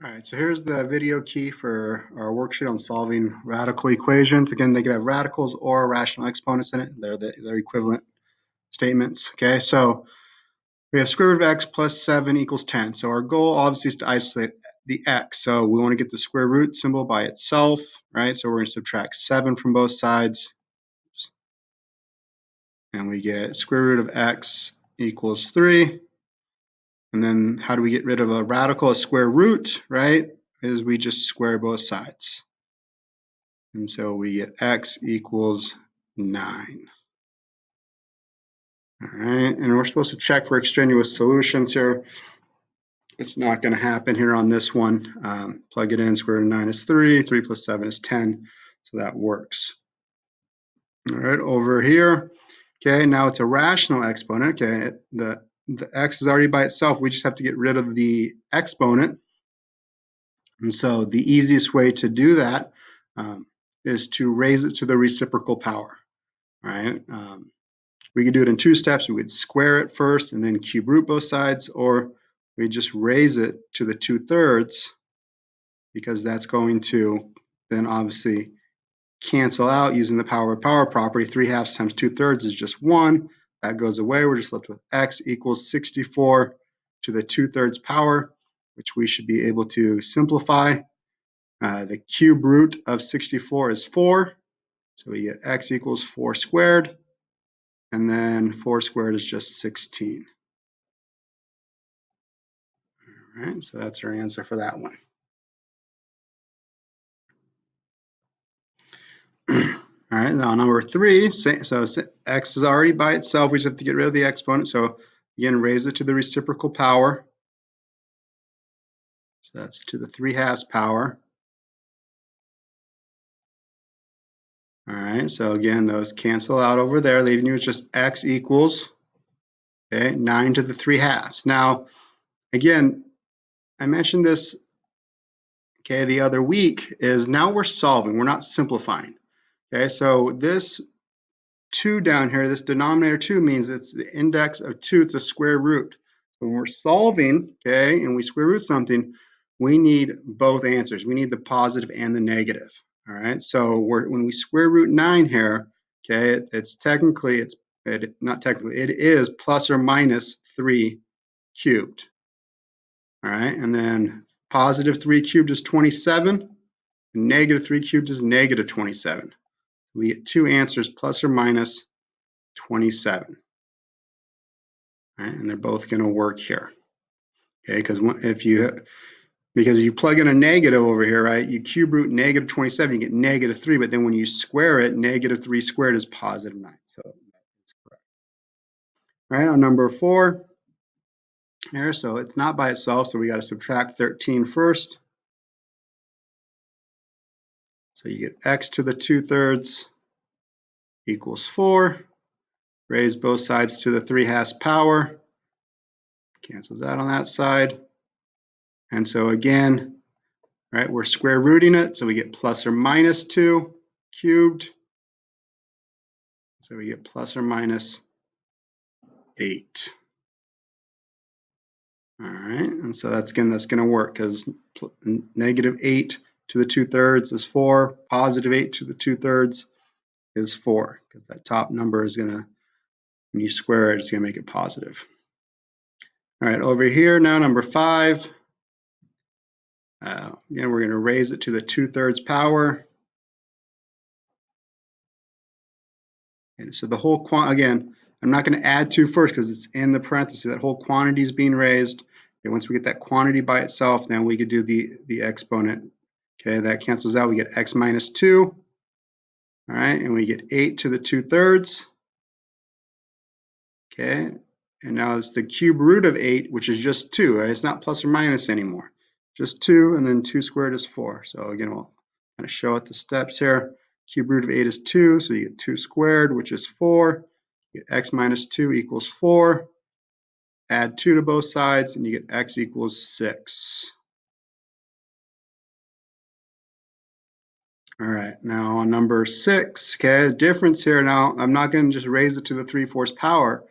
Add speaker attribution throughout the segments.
Speaker 1: All right, so here's the video key for our worksheet on solving radical equations. Again, they could have radicals or rational exponents in it. They're equivalent statements. Okay, so we have square root of x plus 7 equals 10. So our goal obviously is to isolate the x. So we want to get the square root symbol by itself, right? So we're going to subtract 7 from both sides. And we get square root of x equals 3. And then how do we get rid of a radical? A square root, right, is we just square both sides. And so we get x equals 9. All right, and we're supposed to check for extraneous solutions here. It's not going to happen here on this one. Plug it in, square root of 9 is 3, 3 plus 7 is 10, so that works. All right, over here, okay, now it's a rational exponent. Okay, the x is already by itself. We just have to get rid of the exponent. And so the easiest way to do that is to raise it to the reciprocal power. All right. We could do it in two steps. We would square it first and then cube root both sides, or we just raise it to the 2/3 because that's going to then obviously cancel out using the power of power property. 3/2 times 2/3 is just 1. That goes away. We're just left with x equals 64 to the 2/3 power, which we should be able to simplify. The cube root of 64 is 4. So we get x equals 4 squared. And then 4 squared is just 16. All right, so that's our answer for that one. All right, now number 3, so x is already by itself. We just have to get rid of the exponent. So again, raise it to the reciprocal power. So that's to the 3/2 power. All right, so again, those cancel out over there, leaving you with just x equals, okay, 9 to the 3/2. Now, again, I mentioned this, okay, the other week, is now we're solving, we're not simplifying. Okay, so this 2 down here, this denominator 2 means it's the index of 2, it's a square root. So when we're solving, okay, and we square root something, we need both answers. We need the positive and the negative. All right, so when we square root 9 here, okay, it is plus or minus 3 cubed. All right, and then positive 3 cubed is 27, and negative 3 cubed is negative 27. We get two answers, plus or minus 27. All right, and they're both going to work here. Okay, because if you plug in a negative over here, right, you cube root negative 27, you get negative 3, but then when you square it, negative 3 squared is positive 9. So that's correct. All right, on number 4 here, so it's not by itself, so we got to subtract 13 first. So you get x to the 2/3 equals 4. Raise both sides to the 3/2 power. Cancels that on that side. And so again, right, we're square rooting it, so we get plus or minus 2 cubed. So we get plus or minus 8. All right, and so that's going to work because negative 8 to the 2/3 is 4. Positive 8 to the 2/3 is 4, because that top number is going to, when you square it, it's going to make it positive. All right, over here now, number 5. Again, we're going to raise it to the 2/3 power. And so the whole again, I'm not going to add 2 first because it's in the parentheses. That whole quantity is being raised. Okay, once we get that quantity by itself, then we could do the exponent. Okay, that cancels out. We get x minus 2. All right, and we get 8 to the 2/3. Okay, and now it's the cube root of 8, which is just 2. Right? It's not plus or minus anymore. Just 2, and then 2 squared is 4. So again, we'll kind of show it the steps here. Cube root of 8 is 2, so you get 2 squared, which is 4. You get x minus 2 equals 4. Add 2 to both sides, and you get x equals 6. All right, now on number 6, okay, the difference here now, I'm not going to just raise it to the 3/4 power.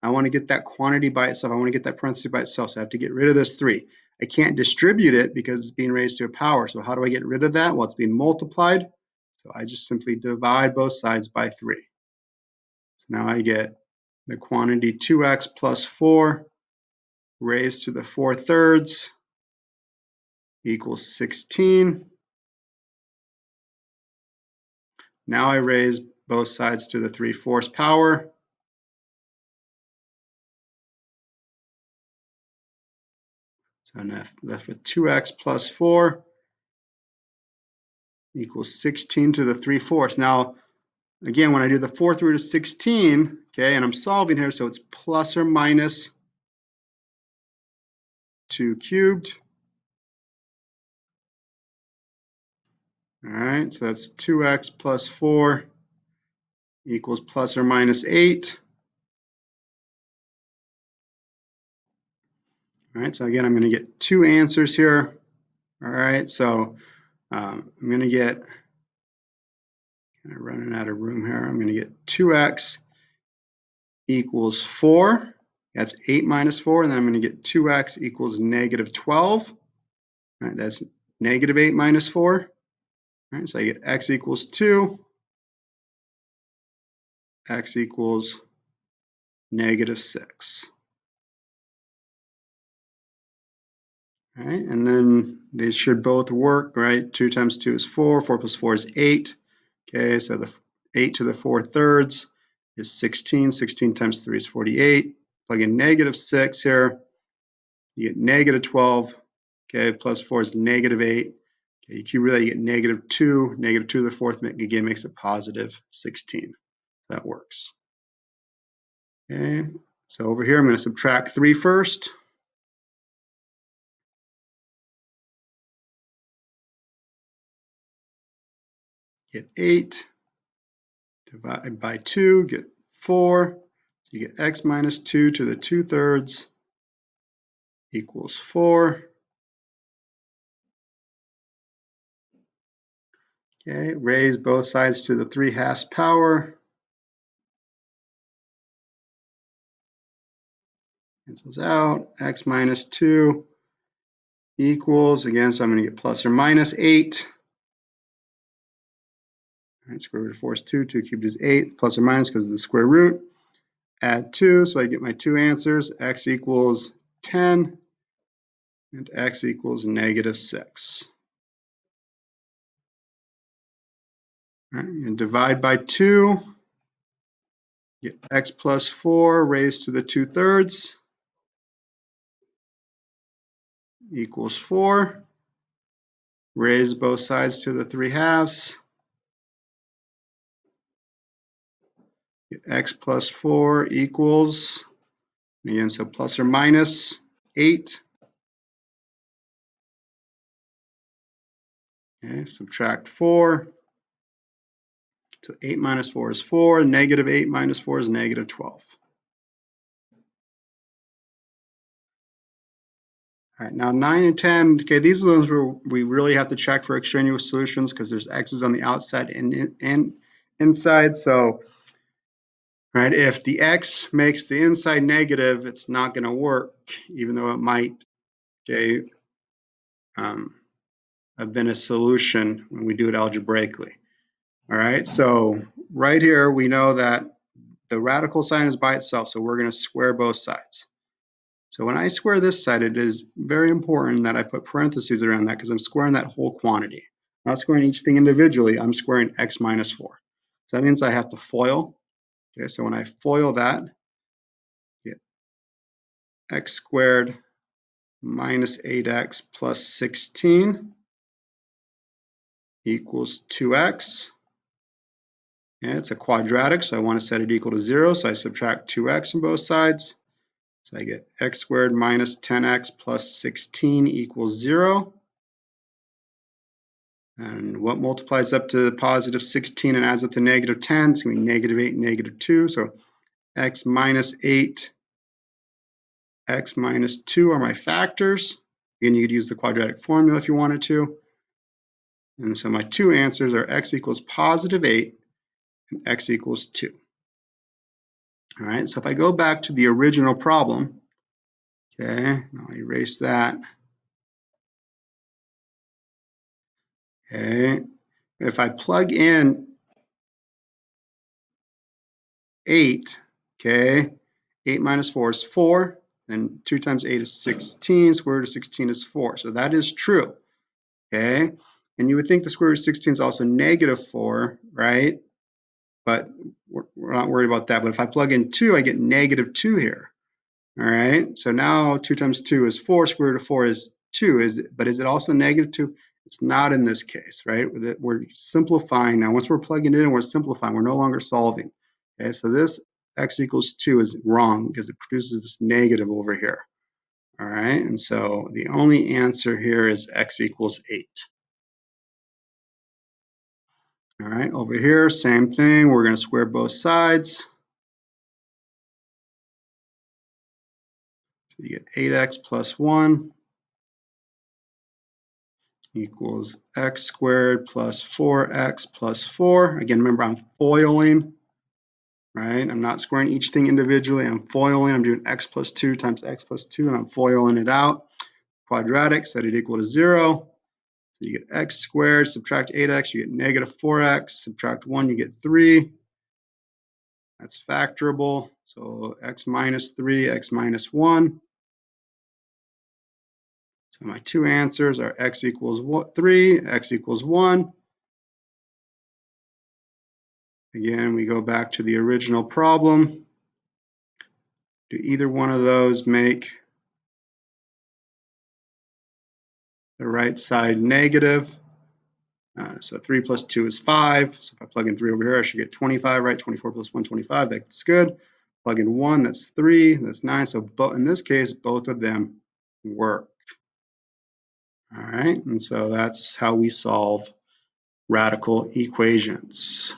Speaker 1: I want to get that quantity by itself. I want to get that parenthesis by itself, so I have to get rid of this 3. I can't distribute it because it's being raised to a power. So how do I get rid of that? Well, it's being multiplied. So I just simply divide both sides by 3. So now I get the quantity 2x plus 4 raised to the 4/3 equals 16. Now I raise both sides to the 3/4 power. So I'm left with 2x plus 4 equals 16 to the 3/4. Now, again, when I do the 4th root of 16, okay, and I'm solving here, so it's plus or minus 2 cubed. All right, so that's 2x plus 4 equals plus or minus 8. All right, so again, I'm going to get 2 answers here. All right, so I'm going to get, kind of running out of room here, I'm going to get 2x equals 4. That's 8 minus 4, and then I'm going to get 2x equals negative 12. All right, that's negative 8 minus 4. All right, so I get x equals 2, x equals negative 6. All right, and then these should both work, right? 2 times 2 is 4, 4 plus 4 is 8. Okay, so the 8 to the 4/3 is 16. 16 times 3 is 48. Plug in negative 6 here, you get negative 12. Okay, plus 4 is negative 8. Okay, you cube that, you get negative 2. Negative 2 to the 4th, again, makes it positive 16. That works. Okay, so over here, I'm going to subtract 3 first. Get 8. Divide by 2, get 4. So you get x minus 2 to the 2/3 equals 4. Okay, raise both sides to the 3/2 power. Cancels out. X minus 2 equals, again, so I'm going to get plus or minus 8. All right, square root of 4 is 2. 2 cubed is 8. Plus or minus because of the square root. Add 2, so I get my 2 answers. X equals 10 and x equals negative 6. All right, and divide by 2. Get x plus 4 raised to the 2/3 equals 4. Raise both sides to the 3/2. Get x plus 4 equals, again, so plus or minus 8. Okay, subtract 4. So 8 minus 4 is 4. Negative 8 minus 4 is negative 12. All right, now 9 and 10, okay, these are those where we really have to check for extraneous solutions because there's x's on the outside and inside. So, right, if the x makes the inside negative, it's not going to work, even though it might, okay, have been a solution when we do it algebraically. All right, so right here, we know that the radical sign is by itself, so we're going to square both sides. So when I square this side, it is very important that I put parentheses around that because I'm squaring that whole quantity. I'm not squaring each thing individually, I'm squaring x minus 4. So that means I have to FOIL. Okay, so when I FOIL that, get x squared minus 8x plus 16 equals 2x. And it's a quadratic, so I want to set it equal to 0, so I subtract 2x from both sides. So I get x squared minus 10x plus 16 equals 0. And what multiplies up to positive 16 and adds up to negative 10? It's going to be negative 8 and negative 2. So x minus 8, x minus 2 are my factors. Again, you could use the quadratic formula if you wanted to. And so my two answers are x equals positive 8 and x equals 2. All right, so if I go back to the original problem, okay, I'll erase that. Okay, if I plug in 8, okay, 8 minus 4 is 4, and 2 times 8 is 16, square root of 16 is 4. So that is true, okay? And you would think the square root of 16 is also negative 4, right? But we're not worried about that. But if I plug in 2, I get negative 2 here, all right? So now 2 times 2 is 4, square root of 4 is 2, but is it also negative 2? It's not in this case, right? We're simplifying now. Once we're plugging it in, we're simplifying. We're no longer solving. Okay, so this x equals 2 is wrong because it produces this negative over here. All right, and so the only answer here is x equals 8. All right, over here, same thing. We're going to square both sides. So you get 8x plus 1 equals x squared plus 4x plus 4. Again, remember, I'm foiling, right? I'm not squaring each thing individually. I'm foiling. I'm doing x plus 2 times x plus 2, and I'm foiling it out. Quadratic, set it equal to 0. So you get x squared, subtract 8x, you get negative 4x, subtract 1, you get 3. That's factorable. So x minus 3, x minus 1. So my two answers are x equals 3, x equals 1. Again, we go back to the original problem. Do either one of those make the right side negative? So 3 plus 2 is 5. So if I plug in 3 over here, I should get 25, right? 24 plus 1, 25. That's good. Plug in 1, that's 3. That's 9. So in this case, both of them work. All right, and so that's how we solve radical equations.